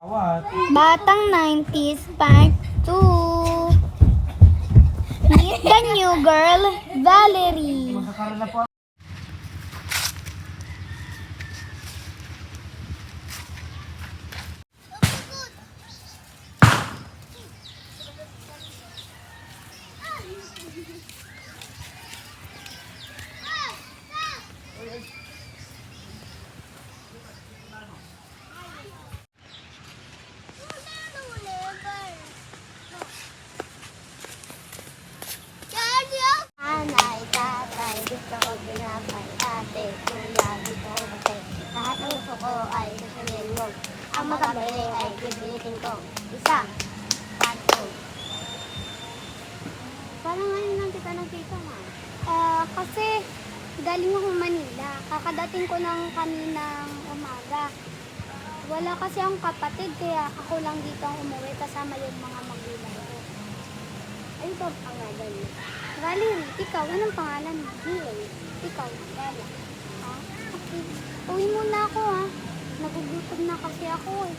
Batang 90s Part 2. Meet the new girl, Valerie. Nanay, tatay, gusto ko binapay, ate, kuya, gusto ko kasi. Lahat ng gusto ko ay sasabihin mo. Ang magkabili ay pipilitin ko. Isa, pato. Parang ngayon lang kita nakita, ma. Kasi galing ako Manila. Kakadating ko ng kaninang umaga. Wala kasi akong kapatid, kaya ako lang dito ang umuwi kasama yung mga magulang ko. Ano ba ang pangalan mo? Valerie, ikaw, anong pangalan mo? Hill. Ikaw, Bella. Okay. Uwi muna ako, ha. Nagugutom na kasi ako, eh.